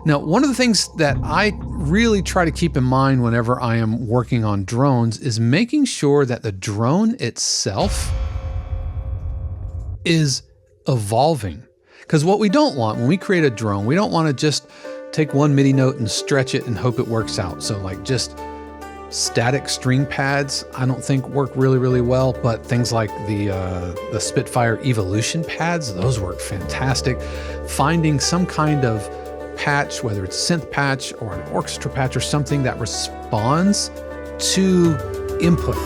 Now, one of the things that I really try to keep in mind whenever I am working on drones is making sure that the drone itself is evolving. Because what we don't want when we create a drone, we don't want to just take one MIDI note and stretch it and hope it works out. So like just static string pads, I don't think work really, really well, but things like the Spitfire Evolution pads, those work fantastic. Finding some kind of patch, whether it's a synth patch or an orchestra patch or something that responds to input.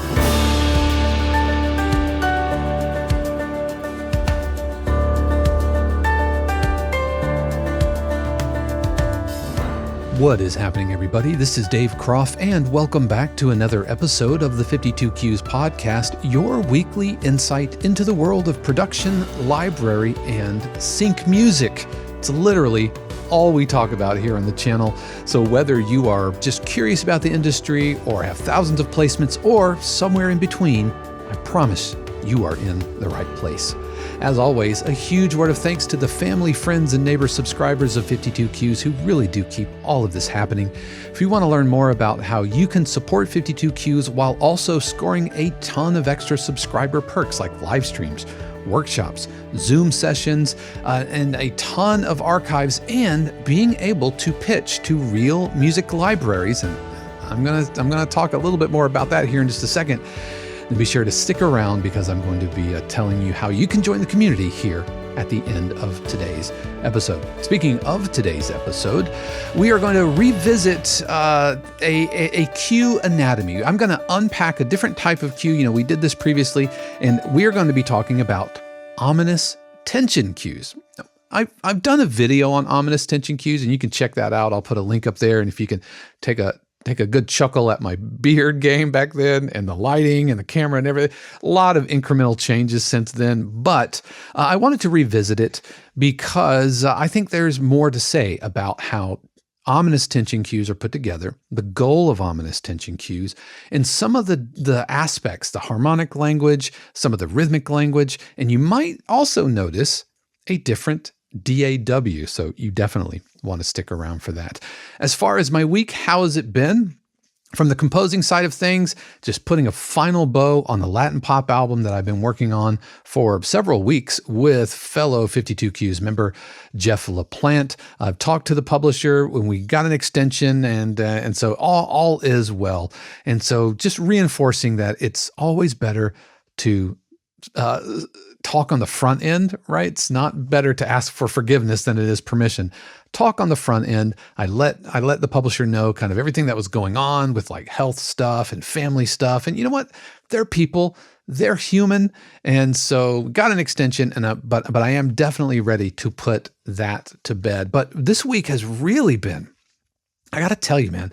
What is happening, everybody? This is Dave Croft, and welcome back to another episode of the 52 Cues podcast, your weekly insight into the world of production, library, and sync music. It's literally all we talk about here on the channel. So whether you are just curious about the industry or have thousands of placements or somewhere in between, I promise you are in the right place. As always, a huge word of thanks to the family, friends, and neighbor subscribers of 52 Cues who really do keep all of this happening. If you want to learn more about how you can support 52 Cues while also scoring a ton of extra subscriber perks like live streams, workshops, Zoom sessions, and a ton of archives, and being able to pitch to real music libraries, and I'm gonna talk a little bit more about that here in just a second. And be sure to stick around because I'm going to be telling you how you can join the community here at the end of today's episode. Speaking of today's episode, we are going to revisit a cue anatomy. I'm going to unpack a different type of cue. You know, we did this previously, and we are going to be talking about ominous tension cues. I've done a video on ominous tension cues, and you can check that out. I'll put a link up there, and if you can take a good chuckle at my beard game back then and the lighting and the camera and everything. A lot of incremental changes since then, but I wanted to revisit it because I think there's more to say about how ominous tension cues are put together, the goal of ominous tension cues, and some of the aspects, the harmonic language, some of the rhythmic language, and you might also notice a different DAW, so you definitely want to stick around for that. As far as my week, how has it been? From the composing side of things, just putting a final bow on the Latin pop album that I've been working on for several weeks with fellow 52 Cues member Jeff LaPlante. I've talked to the publisher when we got an extension, and so all is well. And so just reinforcing that it's always better to talk on the front end, right? It's not better to ask for forgiveness than it is permission. Talk on the front end. I let the publisher know kind of everything that was going on with like health stuff and family stuff. And you know what? They're people, they're human. And so got an extension, but I am definitely ready to put that to bed. But this week has really been, I got to tell you, man,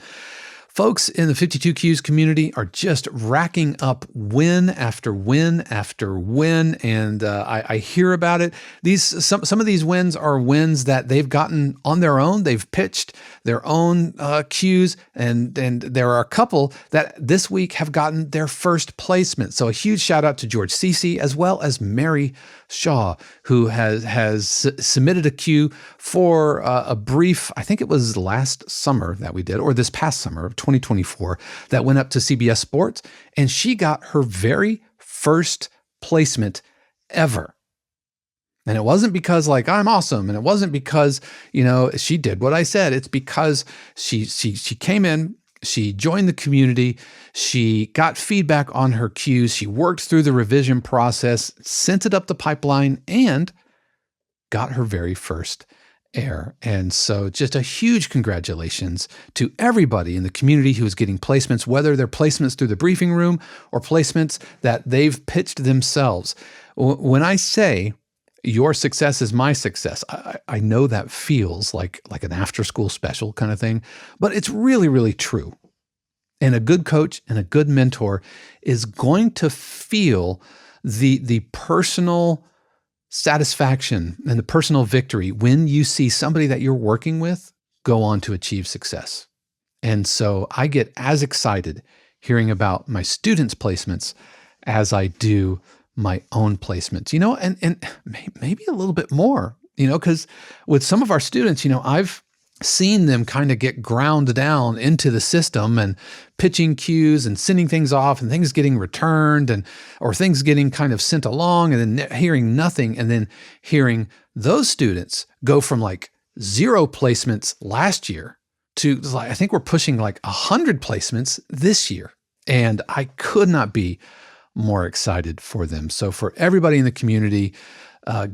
folks in the 52 Cues community are just racking up win after win after win, and I hear about it. Some of these wins are wins that they've gotten on their own. They've pitched their own cues, and there are a couple that this week have gotten their first placement. So a huge shout out to George Cece as well as Mary Shaw, who has submitted a cue for a brief, I think it was last summer that we did, or this past summer of 2024, that went up to CBS Sports, and she got her very first placement ever. And it wasn't because like I'm awesome, and it wasn't because, you know, she did what I said. It's because she came in, she joined the community, she got feedback on her cues, she worked through the revision process, sent it up the pipeline, and got her very first air. And so just a huge congratulations to everybody in the community who is getting placements, whether they're placements through the briefing room or placements that they've pitched themselves. When I say your success is my success, I know that feels like an after-school special kind of thing, but it's really, really true. And a good coach and a good mentor is going to feel the personal satisfaction and the personal victory when you see somebody that you're working with go on to achieve success. And so I get as excited hearing about my students' placements as I do my own placements, you know, and maybe a little bit more, you know, because with some of our students, you know, I've seeing them kind of get ground down into the system and pitching cues and sending things off and things getting returned or things getting kind of sent along and then hearing nothing, and then hearing those students go from like 0 placements last year to I think we're pushing like 100 placements this year. And I could not be more excited for them. So for everybody in the community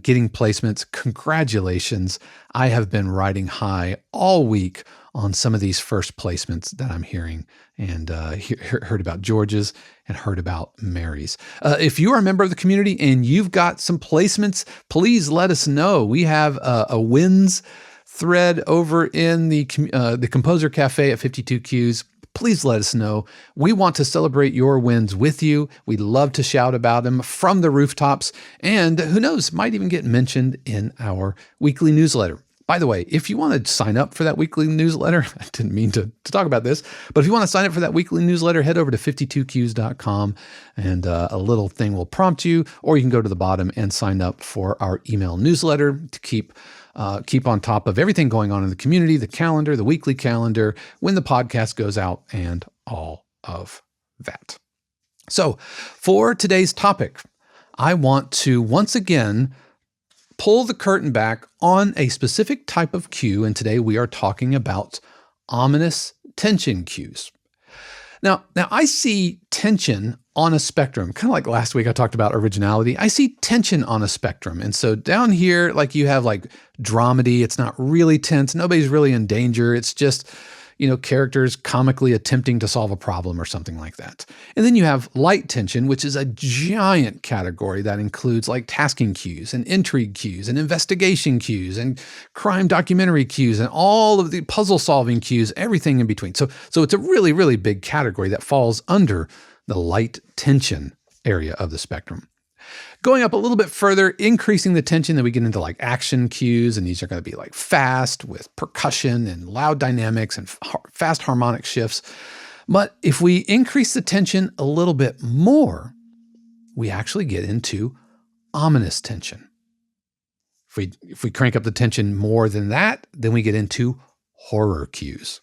getting placements, congratulations. I have been riding high all week on some of these first placements that I'm hearing, and heard about George's and heard about Mary's. If you are a member of the community and you've got some placements, please let us know. We have a wins thread over in the Composer Cafe at 52Qs. Please let us know. We want to celebrate your wins with you. We'd love to shout about them from the rooftops, and who knows, might even get mentioned in our weekly newsletter. By the way, if you want to sign up for that weekly newsletter, I didn't mean to talk about this, but if you want to sign up for that weekly newsletter, head over to 52qs.com and a little thing will prompt you, or you can go to the bottom and sign up for our email newsletter to keep on top of everything going on in the community, the calendar, the weekly calendar, when the podcast goes out, and all of that. So for today's topic, I want to once again pull the curtain back on a specific type of cue, and today we are talking about ominous tension cues. Now I see tension on a spectrum, kind of like last week I talked about originality. I see tension on a spectrum. And so down here, like you have like dramedy, it's not really tense. Nobody's really in danger. It's just, characters comically attempting to solve a problem or something like that. And then you have light tension, which is a giant category that includes like tasking cues and intrigue cues and investigation cues and crime documentary cues and all of the puzzle solving cues, everything in between. So it's a really, really big category that falls under the light tension area of the spectrum. Going up a little bit further, increasing the tension, then we get into like action cues, and these are going to be like fast with percussion and loud dynamics and fast harmonic shifts. But if we increase the tension a little bit more, we actually get into ominous tension. If we crank up the tension more than that, then we get into horror cues.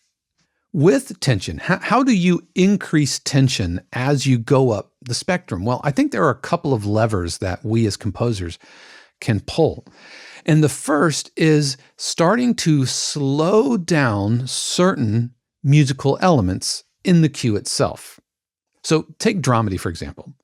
With tension, how do you increase tension as you go up the spectrum? Well, I think there are a couple of levers that we as composers can pull. And the first is starting to slow down certain musical elements in the cue itself. So take dramedy, for example.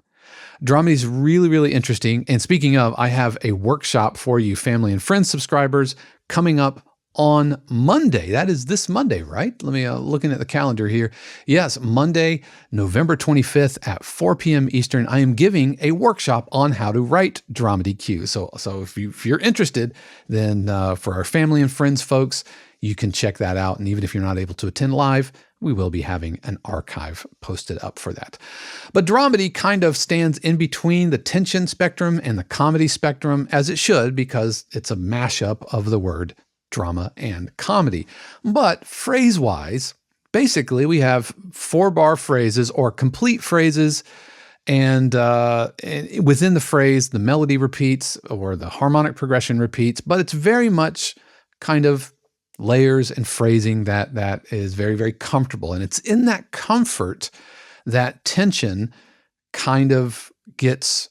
Dramedy is really, really interesting. And speaking of, I have a workshop for you family and friends subscribers coming up on Monday. That is this Monday, right? Let me looking at the calendar here. Yes, Monday, November 25th at 4 p.m. Eastern, I am giving a workshop on how to write dramedy cues. So if you're interested, then for our family and friends folks, you can check that out. And even if you're not able to attend live, we will be having an archive posted up for that. But dramedy kind of stands in between the tension spectrum and the comedy spectrum, as it should, because it's a mashup of the word drama and comedy. But phrase-wise, basically we have 4-bar phrases or complete phrases, and within the phrase, the melody repeats or the harmonic progression repeats, but it's very much kind of layers and phrasing that is very, very comfortable. And it's in that comfort that tension kind of gets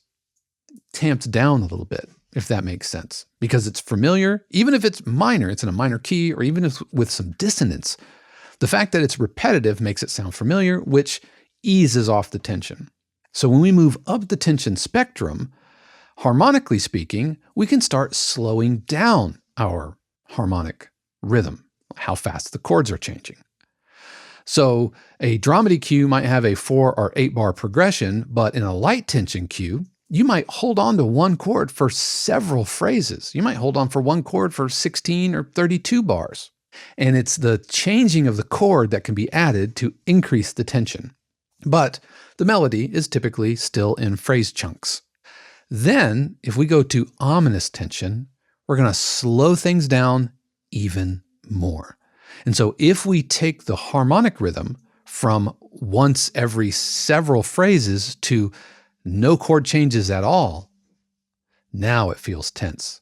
tamped down a little bit, if that makes sense, because it's familiar, even if it's minor, it's in a minor key, or even if with some dissonance. The fact that it's repetitive makes it sound familiar, which eases off the tension. So when we move up the tension spectrum, harmonically speaking, we can start slowing down our harmonic rhythm, how fast the chords are changing. So a dramedy cue might have a 4 or 8 bar progression, but in a light tension cue, you might hold on to one chord for several phrases. You might hold on for one chord for 16 or 32 bars. And it's the changing of the chord that can be added to increase the tension. But the melody is typically still in phrase chunks. Then, if we go to ominous tension, we're going to slow things down even more. And so if we take the harmonic rhythm from once every several phrases to no chord changes at all, now it feels tense.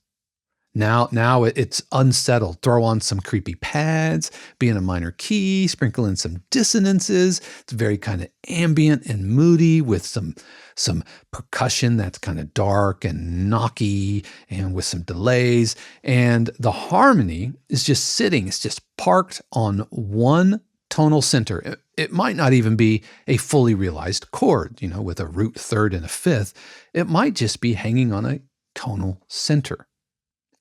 Now it's unsettled. Throw on some creepy pads, be in a minor key, sprinkle in some dissonances. It's very kind of ambient and moody with some percussion that's kind of dark and knocky and with some delays. And the harmony is just sitting. It's just parked on one tonal center. It might not even be a fully realized chord, with a root third and a fifth. It might just be hanging on a tonal center.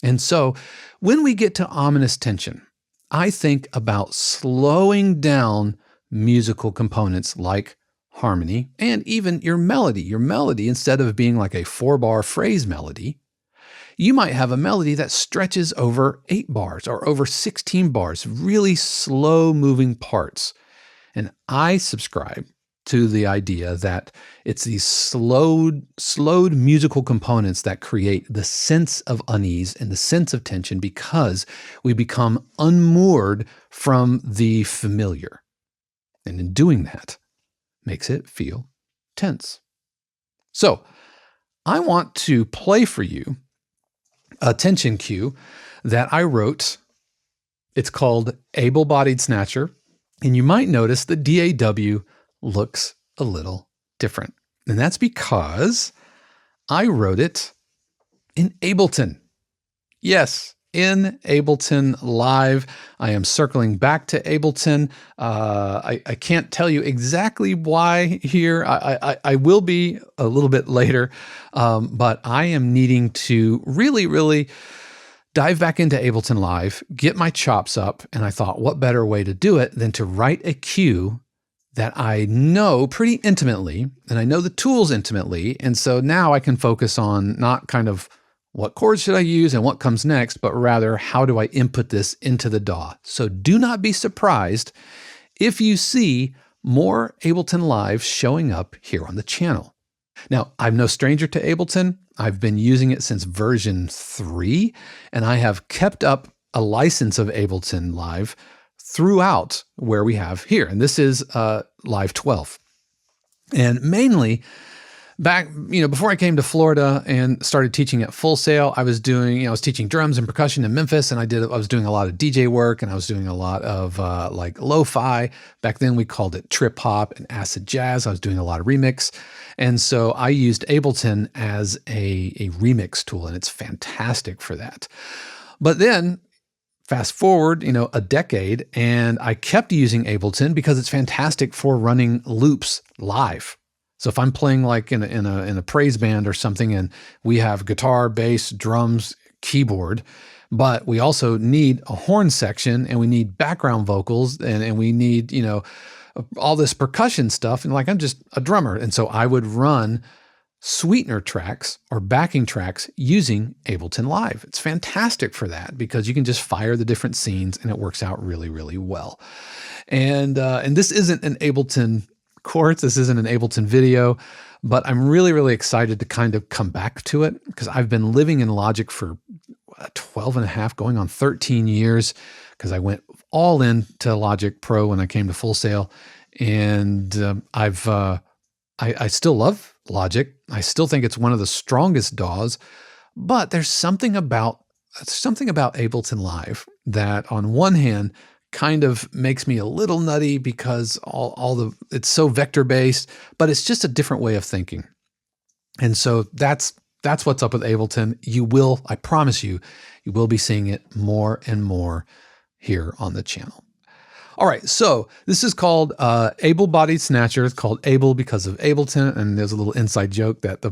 And so when we get to ominous tension, I think about slowing down musical components like harmony and even your melody. Your melody, instead of being like a 4-bar phrase melody, you might have a melody that stretches over 8 bars or over 16 bars, really slow moving parts. And I subscribe to the idea that it's these slowed musical components that create the sense of unease and the sense of tension because we become unmoored from the familiar. And in doing that, makes it feel tense. So I want to play for you a tension cue that I wrote. It's called Able-bodied Snatcher. And you might notice the DAW looks a little different. And that's because I wrote it in Ableton. Yes, in Ableton Live. I am circling back to Ableton. I can't tell you exactly why here. I will be a little bit later, but I am needing to really dive back into Ableton Live, get my chops up, and I thought, what better way to do it than to write a cue that I know pretty intimately, and I know the tools intimately, and so now I can focus on not kind of what chords should I use and what comes next, but rather how do I input this into the DAW. So do not be surprised if you see more Ableton Live showing up here on the channel. Now, I'm no stranger to Ableton. I've been using it since version 3, and I have kept up a license of Ableton Live throughout where we have here. And this is Live 12. And mainly back, before I came to Florida and started teaching at Full Sail, I was doing, I was teaching drums and percussion in Memphis, and I was doing a lot of DJ work, and I was doing a lot of like lo-fi. Back then we called it trip hop and acid jazz. I was doing a lot of remix. And so I used Ableton as a remix tool, and it's fantastic for that. But then fast forward, a decade, and I kept using Ableton because it's fantastic for running loops live. So if I'm playing like in a praise band or something, and we have guitar, bass, drums, keyboard, but we also need a horn section, and we need background vocals, and we need, all this percussion stuff. And like, I'm just a drummer. And so I would run sweetener tracks or backing tracks using Ableton Live. It's fantastic for that because you can just fire the different scenes and it works out really well. And this isn't an Ableton course. This isn't an Ableton video, but I'm really excited to kind of come back to it because I've been living in Logic for 12 and a half, going on 13 years because I went all into Logic Pro when I came to Full Sail. And I still love Logic. I still think it's one of the strongest DAWs, but there's something about Ableton Live that on one hand kind of makes me a little nutty because it's so vector based, but it's just a different way of thinking. And so that's what's up with Ableton. I promise you will be seeing it more and more here on the channel. All right, so this is called Able-bodied Snatcher. It's called Able because of Ableton, and there's a little inside joke that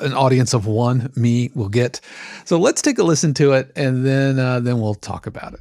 an audience of one, me, will get. So let's take a listen to it, and then we'll talk about it.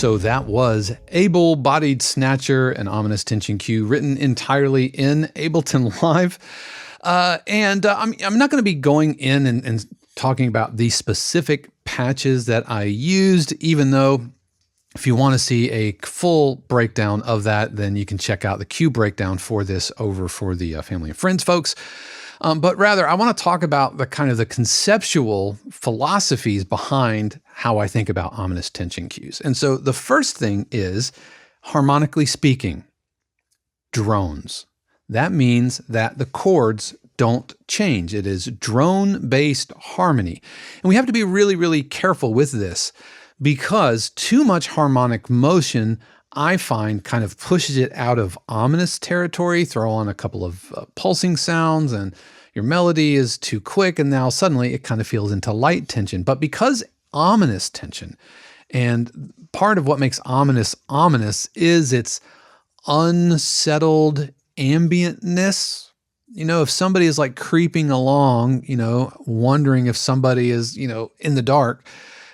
So that was Able-bodied Snatcher, an ominous tension cue written entirely in Ableton Live. I'm not going to be going in and talking about the specific patches that I used, even though if you want to see a full breakdown of that, then you can check out the cue breakdown for this over for the family and friends folks. But rather, I want to talk about the kind of the conceptual philosophies behind how I think about ominous tension cues. And so the first thing is, harmonically speaking, drones. That means that the chords don't change. It is drone-based harmony. And we have to be really, really careful with this because too much harmonic motion, I find, kind of pushes it out of ominous territory. Throw on a couple of pulsing sounds and your melody is too quick, and now suddenly it kind of feels into light tension. But because ominous tension, and part of what makes ominous is its unsettled ambientness. You know, if somebody is like creeping along, you know, wondering if somebody is, you know, in the dark,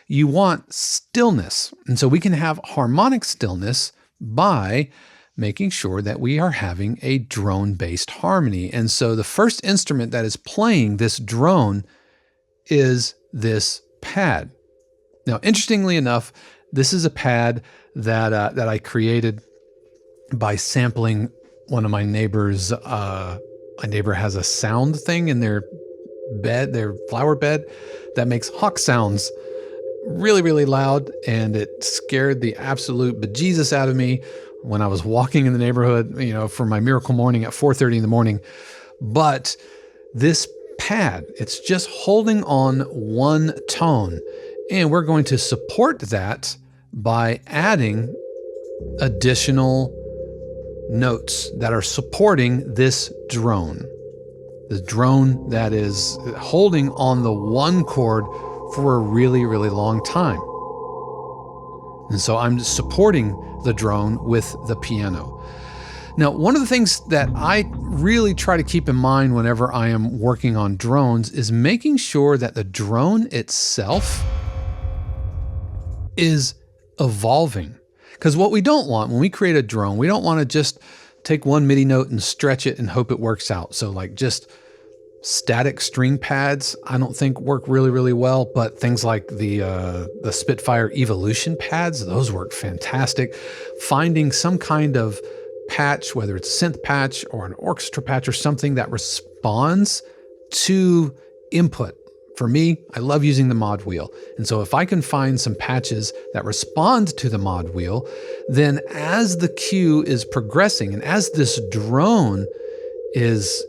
you want stillness. And so we can have harmonic stillness by making sure that we are having a drone-based harmony. And so the first instrument that is playing this drone is this pad. Now, interestingly enough, this is a pad that I created by sampling one of my neighbors. My neighbor has a sound thing in their bed, their flower bed, that makes hawk sounds really, really loud, and it scared the absolute bejesus out of me when I was walking in the neighborhood, you know, for my miracle morning at 4:30 in the morning. But this pad, it's just holding on one tone, and we're going to support that by adding additional notes that are supporting this drone. The drone that is holding on the one chord for a really, really long time. And so I'm supporting the drone with the piano. Now, one of the things that I really try to keep in mind whenever I am working on drones is making sure that the drone itself is evolving. Because what we don't want when we create a drone, we don't want to just take one MIDI note and stretch it and hope it works out. So like just static string pads, I don't think work really, really well, but things like the Spitfire Evolution pads, those work fantastic. Finding some kind of patch, whether it's a synth patch or an orchestra patch or something that responds to input. For me, I love using the mod wheel. And so if I can find some patches that respond to the mod wheel, then as the cue is progressing and as this drone is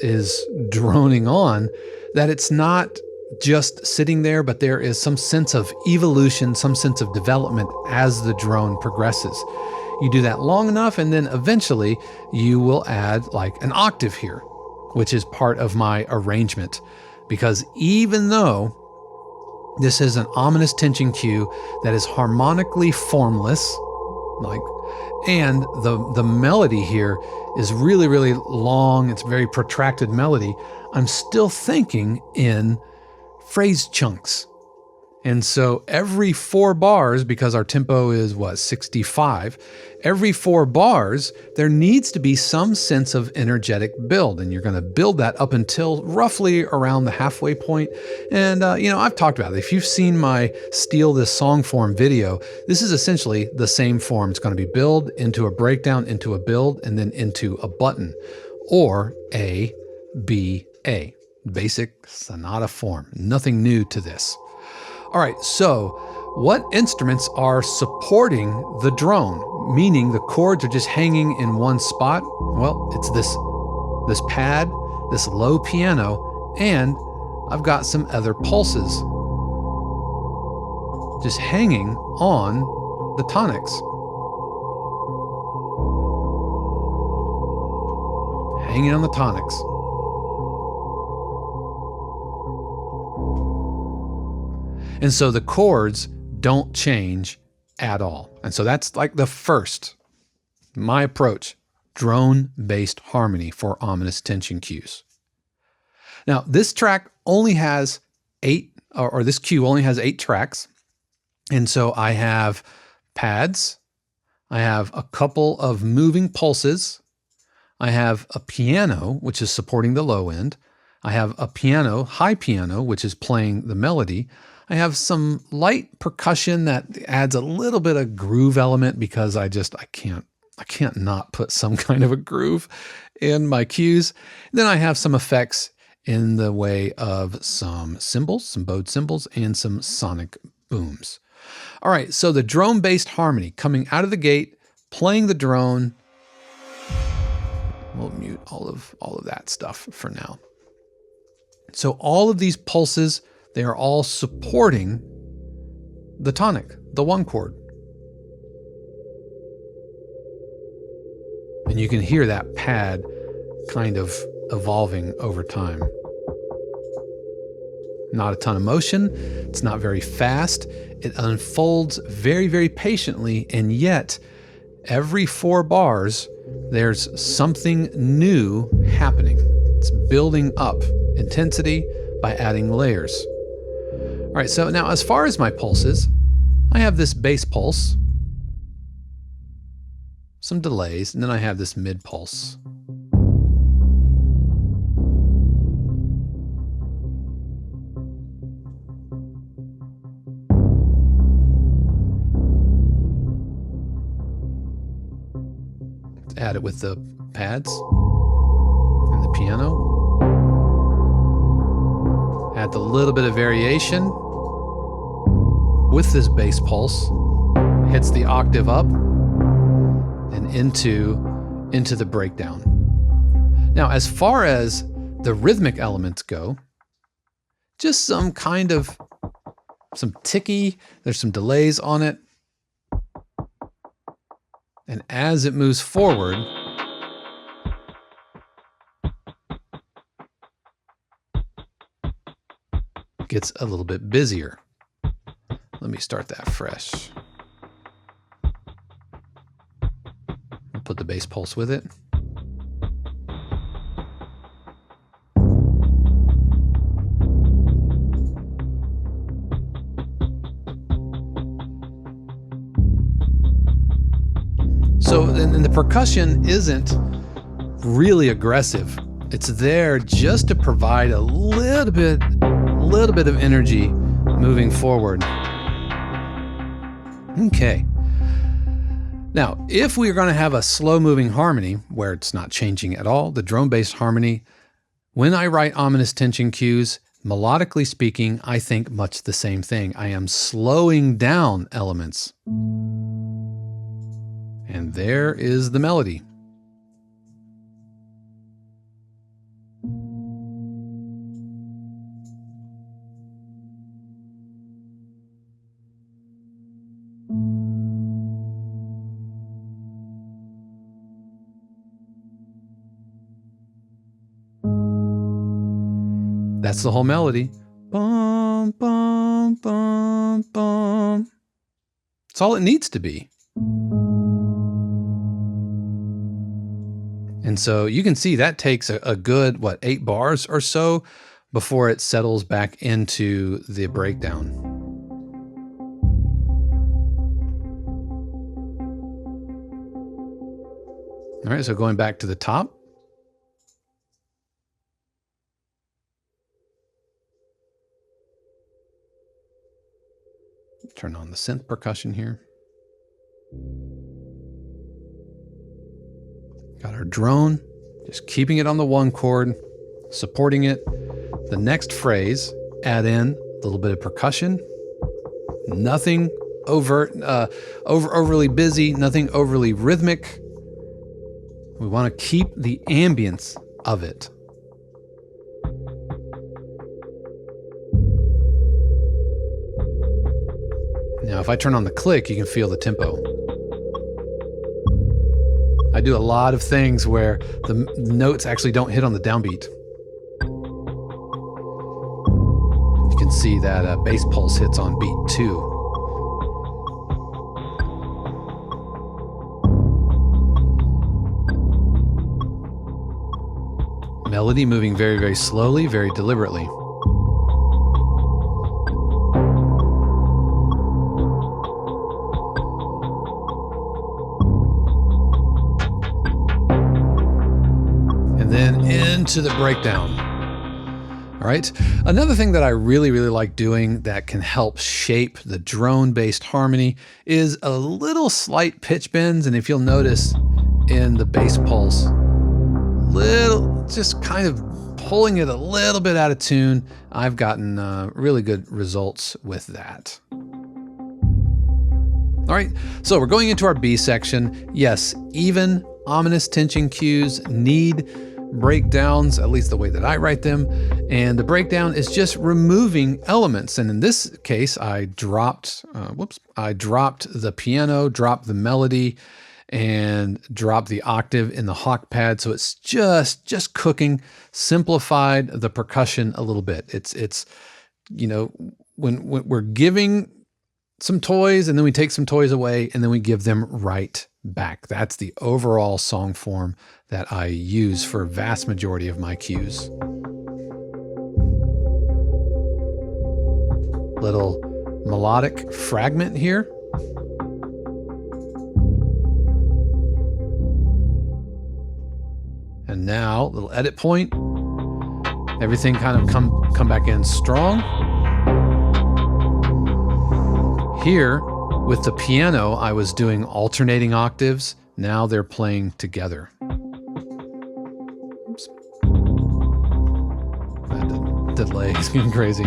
droning on, that it's not just sitting there, but there is some sense of evolution, some sense of development as the drone progresses. You do that long enough, and then eventually you will add like an octave here, which is part of my arrangement. Because even though this is an ominous tension cue that is harmonically formless, and the melody here is really, really long, it's a very protracted melody, I'm still thinking in phrase chunks. And so every 4 bars, because our tempo is 65, every 4 bars, there needs to be some sense of energetic build. And you're going to build that up until roughly around the halfway point. And, I've talked about it. If you've seen my Steal This Song Form video, this is essentially the same form. It's going to be build into a breakdown, into a build, and then into a button, or A, B, A. Basic sonata form. Nothing new to this. All right, so what instruments are supporting the drone, meaning the chords are just hanging in one spot? Well, it's this pad, this low piano, and I've got some other pulses just hanging on the tonics. Hanging on the tonics. And so the chords don't change at all. And so that's like the first, my approach, drone-based harmony for ominous tension cues. Now, this track only has 8, or this cue only has 8 tracks. And so I have pads, I have a couple of moving pulses. I have a piano, which is supporting the low end. I have a piano, high piano, which is playing the melody. I have some light percussion that adds a little bit of groove element because I can't not put some kind of a groove in my cues. Then I have some effects in the way of some cymbals, some bowed cymbals, and some sonic booms. All right, so the drone-based harmony coming out of the gate, playing the drone. We'll mute all of that stuff for now. So all of these pulses, they are all supporting the tonic, the one chord. And you can hear that pad kind of evolving over time. Not a ton of motion. It's not very fast. It unfolds very, very patiently. And yet, every 4 bars, there's something new happening. It's building up intensity by adding layers. All right, so now as far as my pulses, I have this bass pulse, some delays, and then I have this mid pulse. Add it with the pads and the piano. Add a little bit of variation with this bass pulse. Hits the octave up and into the breakdown. Now, as far as the rhythmic elements go, just some ticky, there's some delays on it. And as it moves forward, it gets a little bit busier. Let me start that fresh. I'll put the bass pulse with it. So, and the percussion isn't really aggressive. It's there just to provide a little bit of energy moving forward. Okay. Now, if we're going to have a slow-moving harmony where it's not changing at all, the drone-based harmony, when I write ominous tension cues, melodically speaking, I think much the same thing. I am slowing down elements. And there is the melody. That's the whole melody. Bum, bum, bum, bum. It's all it needs to be. And so you can see that takes a good, 8 bars or so before it settles back into the breakdown. All right, so going back to the top. Turn on the synth percussion here. Got our drone, just keeping it on the one chord, supporting it. The next phrase, add in a little bit of percussion. Nothing overt, overly busy, nothing overly rhythmic. We want to keep the ambience of it. Now, if I turn on the click, you can feel the tempo. I do a lot of things where the notes actually don't hit on the downbeat. You can see that bass pulse hits on beat 2. Melody moving very, very slowly, very deliberately. into the breakdown. All right. Another thing that I really like doing that can help shape the drone-based harmony is a little slight pitch bends. And if you'll notice in the bass pulse, just kind of pulling it a little bit out of tune, I've gotten really good results with that. All right, so we're going into our B section. Yes, even ominous tension cues need breakdowns, at least the way that I write them. And the breakdown is just removing elements. And in this case, I dropped the piano, dropped the melody, and dropped the octave in the hawk pad. So it's just cooking, simplified the percussion a little bit. It's when we're giving some toys and then we take some toys away and then we give them right back. That's the overall song form that I use for a vast majority of my cues. Little melodic fragment here. And now, little edit point. Everything kind of come back in strong. Here, with the piano, I was doing alternating octaves. Now they're playing together. Oops. That delay is getting crazy.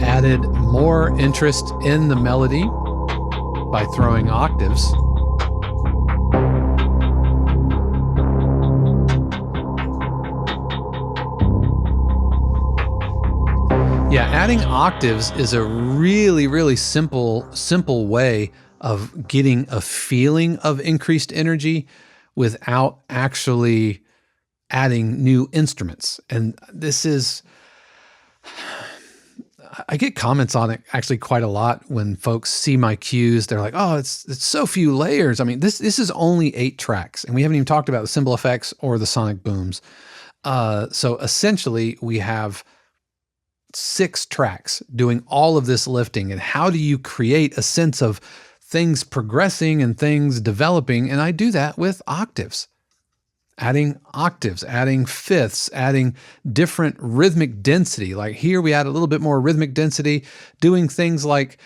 Added more interest in the melody by throwing octaves. Yeah, adding octaves is a really simple way of getting a feeling of increased energy without actually adding new instruments. And this is, I get comments on it actually quite a lot when folks see my cues. They're like, oh, it's so few layers. I mean, this is only 8 tracks, and we haven't even talked about the cymbal effects or the sonic booms. So essentially, we have 6 tracks doing all of this lifting. And how do you create a sense of things progressing and things developing? And I do that with octaves. Adding octaves, adding fifths, adding different rhythmic density. Like here we add a little bit more rhythmic density, doing things like,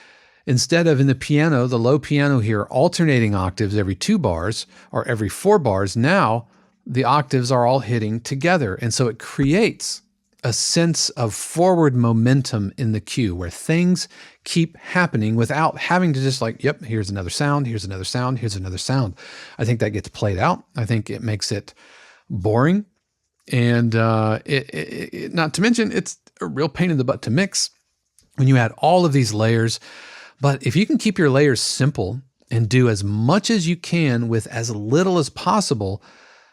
instead of in the piano, the low piano here, alternating octaves every 2 bars or every 4 bars, now the octaves are all hitting together. And so it creates a sense of forward momentum in the cue where things keep happening without having to just like, yep, here's another sound, here's another sound, here's another sound. I think that gets played out. I think it makes it boring. And not to mention, it's a real pain in the butt to mix when you add all of these layers. But if you can keep your layers simple and do as much as you can with as little as possible,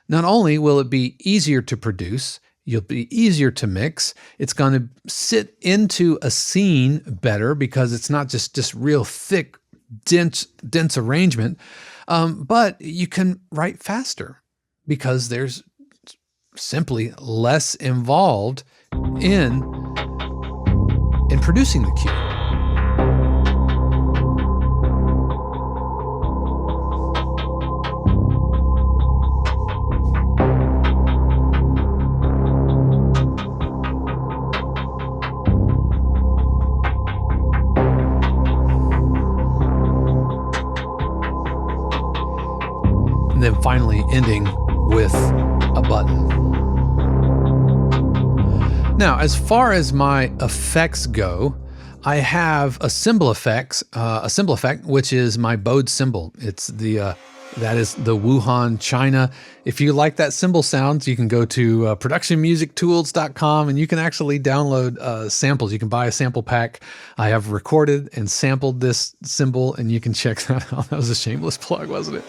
not only will it be easier to produce, you'll be easier to mix. It's going to sit into a scene better because it's not just real thick, dense arrangement. But you can write faster because there's simply less involved in producing the cue. And then finally ending with a button. Now, as far as my effects go, I have a cymbal effect, which is my bowed cymbal. It's that is the Wuhan, China. If you like that cymbal sound, you can go to productionmusictools.com and you can actually download samples. You can buy a sample pack. I have recorded and sampled this cymbal, and you can check that out. That was a shameless plug, wasn't it?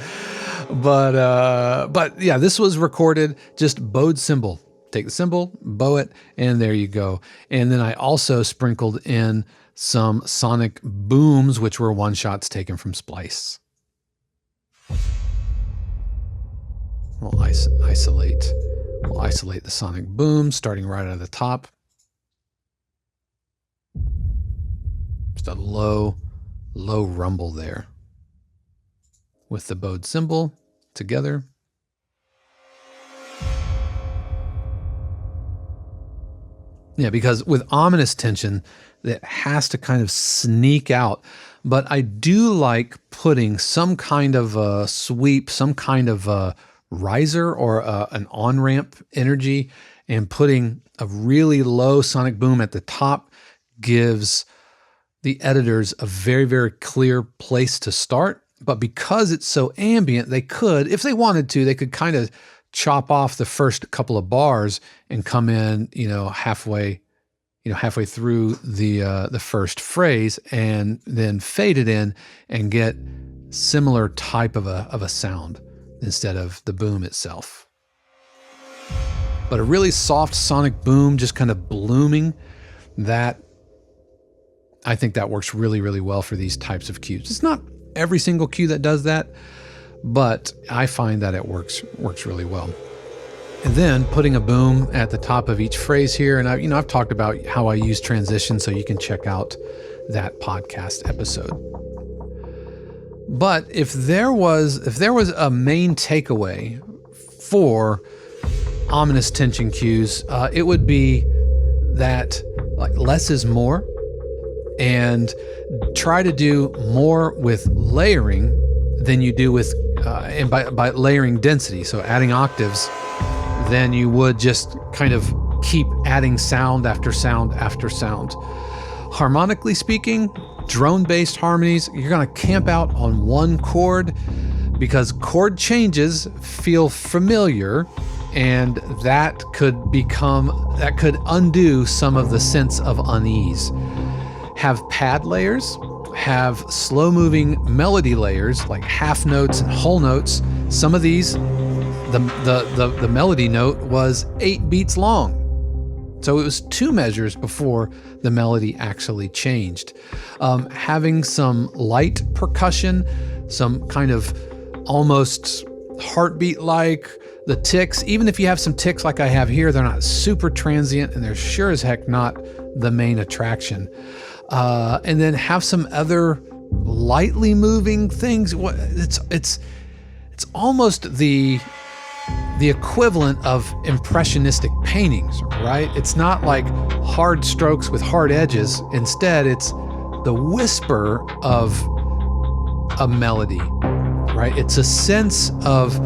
But yeah, this was recorded just bowed cymbal. Take the cymbal, bow it, and there you go. And then I also sprinkled in some sonic booms, which were one-shots taken from Splice. We'll isolate the sonic boom, starting right out of the top. Just a low rumble there with the bowed cymbal together. Yeah, because with ominous tension, that has to kind of sneak out. But I do like putting some kind of a sweep, some kind of a riser or an on-ramp energy, and putting a really low sonic boom at the top gives the editors a very, very clear place to start. But because it's so ambient, they could, if they wanted to, they could kind of chop off the first couple of bars and come in, halfway through the first phrase, and then fade it in and get similar type of a sound instead of the boom itself. But a really soft sonic boom, just kind of blooming, that I think that works really, really well for these types of cues. It's not every single cue that does that, but I find that it works really well. And then putting a boom at the top of each phrase here, and I've talked about how I use transition, so you can check out that podcast episode. But if there was a main takeaway for ominous tension cues, it would be that less is more, and try to do more with layering than you do with and by layering density, so adding octaves, than you would just kind of keep adding sound after sound after sound. Harmonically speaking, drone-based harmonies, you're going to camp out on one chord because chord changes feel familiar, and that could undo some of the sense of unease. Have pad layers, have slow-moving melody layers like half notes and whole notes. Some of these, the melody note was 8 beats long. So it was 2 measures before the melody actually changed. Having some light percussion, some kind of almost heartbeat-like, the ticks, even if you have some ticks like I have here, they're not super transient, and they're sure as heck not the main attraction. And then have some other lightly moving things. It's almost the equivalent of impressionistic paintings, right? It's not like hard strokes with hard edges. Instead, it's the whisper of a melody, right? It's a sense of,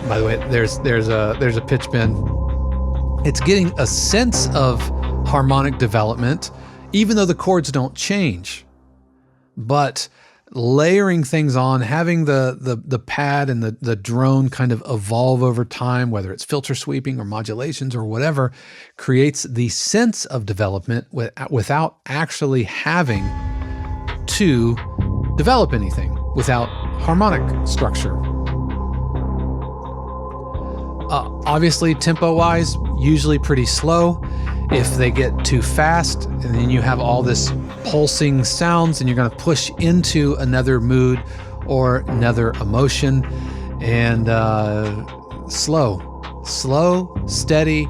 by the way, there's a pitch bend. It's getting a sense of harmonic development, even though the chords don't change. But layering things on, having the pad and the drone kind of evolve over time, whether it's filter sweeping or modulations or whatever, creates the sense of development without actually having to develop anything, without harmonic structure. Obviously, tempo-wise, usually pretty slow. If they get too fast, and then you have all this pulsing sounds, and you're going to push into another mood or another emotion. And slow, steady,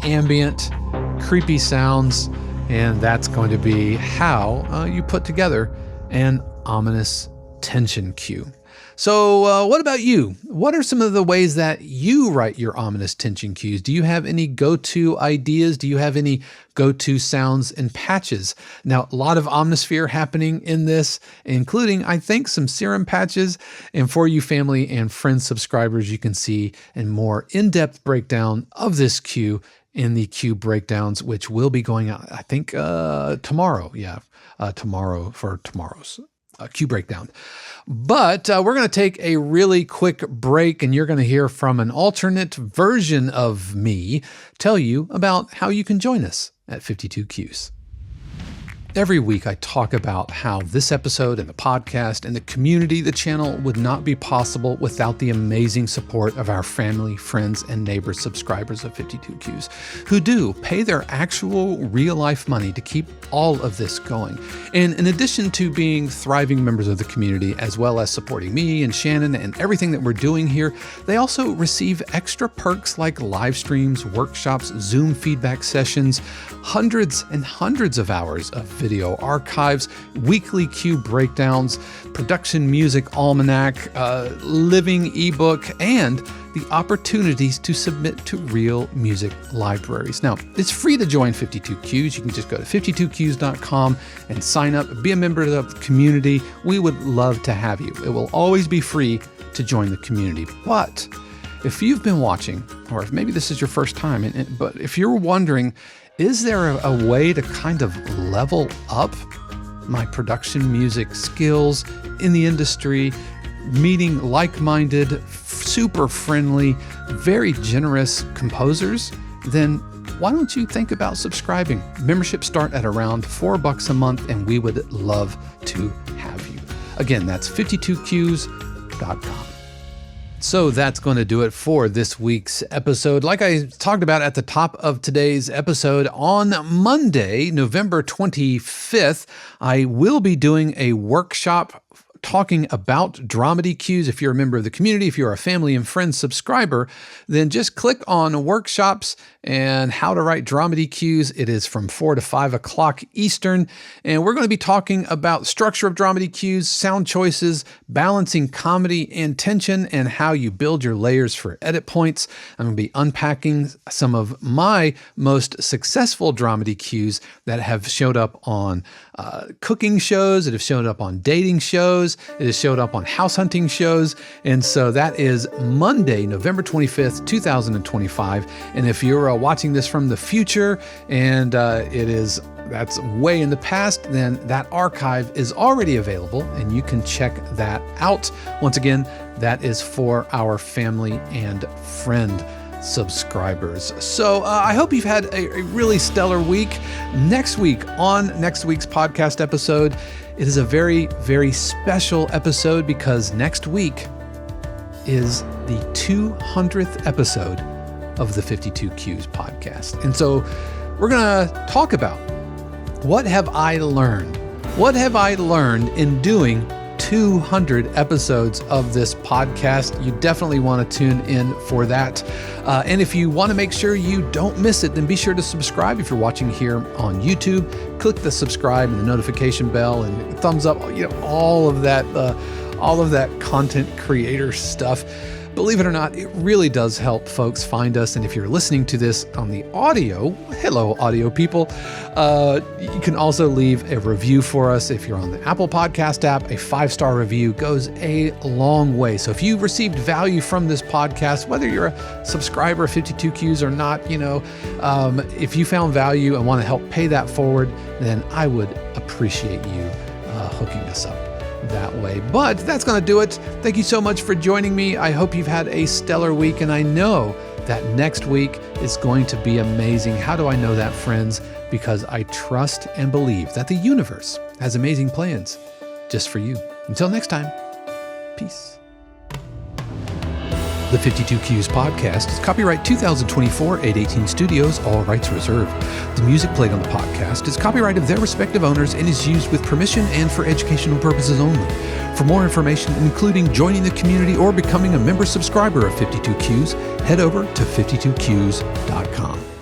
ambient, creepy sounds, and that's going to be how you put together an ominous tension cue. So what about you? What are some of the ways that you write your ominous tension cues? Do you have any go-to ideas? Do you have any go-to sounds and patches? Now, a lot of omnisphere happening in this, including, I think, some serum patches. And for you family and friends subscribers, you can see a more in-depth breakdown of this cue in the cue breakdowns, which will be going out, I think, tomorrow. Yeah, tomorrow for tomorrow's cue breakdown. But we're going to take a really quick break, and you're going to hear from an alternate version of me tell you about how you can join us at 52 Cues. Every week I talk about how this episode and the podcast and the community, the channel, would not be possible without the amazing support of our family, friends, and neighbors, subscribers of 52 Cues, who do pay their actual real-life money to keep all of this going. And in addition to being thriving members of the community, as well as supporting me and Shannon and everything that we're doing here, they also receive extra perks like live streams, workshops, Zoom feedback sessions, hundreds and hundreds of hours of video archives, weekly cue breakdowns, production music almanac, living ebook, and the opportunities to submit to real music libraries. Now, it's free to join 52Qs. You can just go to 52qs.com and sign up, be a member of the community. We would love to have you. It will always be free to join the community. But if you've been watching, or if maybe this is your first time, but if you're wondering, is there a way to kind of level up my production music skills in the industry, meeting like-minded, super friendly, very generous composers, then why don't you think about subscribing? Memberships start at around $4 a month, and we would love to have you. Again, that's 52qs.com. So that's going to do it for this week's episode. Like I talked about at the top of today's episode, on Monday, November 25th, I will be doing a workshop talking about Dramedy cues. If you're a member of the community, if you're a family and friends subscriber, then just click on workshops and how to write Dramedy cues. It is from 4 to 5 o'clock Eastern. And we're going to be talking about structure of Dramedy cues, sound choices, balancing comedy and tension, and how you build your layers for edit points. I'm going to be unpacking some of my most successful Dramedy cues that have showed up on cooking shows, that have showed up on dating shows, it has showed up on house hunting shows. And so that is Monday, November 25th, 2025. And if you're watching this from the future and that's way in the past, then that archive is already available and you can check that out. Once again, that is for our family and friend subscribers. So I hope you've had a really stellar week. Next week, on next week's podcast episode, it is a very, very special episode because next week is the 200th episode of the 52Qs podcast. And so we're going to talk about what have I learned? What have I learned in doing 200 episodes of this podcast? You definitely want to tune in for that. And if you want to make sure you don't miss it, then be sure to subscribe. If you're watching here on YouTube, click the subscribe and the notification bell and thumbs up, all of that content creator stuff. Believe it or not, it really does help folks find us. And if you're listening to this on the audio, hello, audio people, you can also leave a review for us. If you're on the Apple Podcast app, a 5-star review goes a long way. So if you received value from this podcast, whether you're a subscriber of 52Qs or not, if you found value and want to help pay that forward, then I would appreciate you hooking us up that way. But that's going to do it. Thank you so much for joining me. I hope you've had a stellar week, and I know that next week is going to be amazing. How do I know that, friends? Because I trust and believe that the universe has amazing plans just for you. Until next time, peace. The 52Qs podcast is copyright 2024 818 Studios, all rights reserved. The music played on the podcast is copyright of their respective owners and is used with permission and for educational purposes only. For more information, including joining the community or becoming a member subscriber of 52Qs, head over to 52qs.com.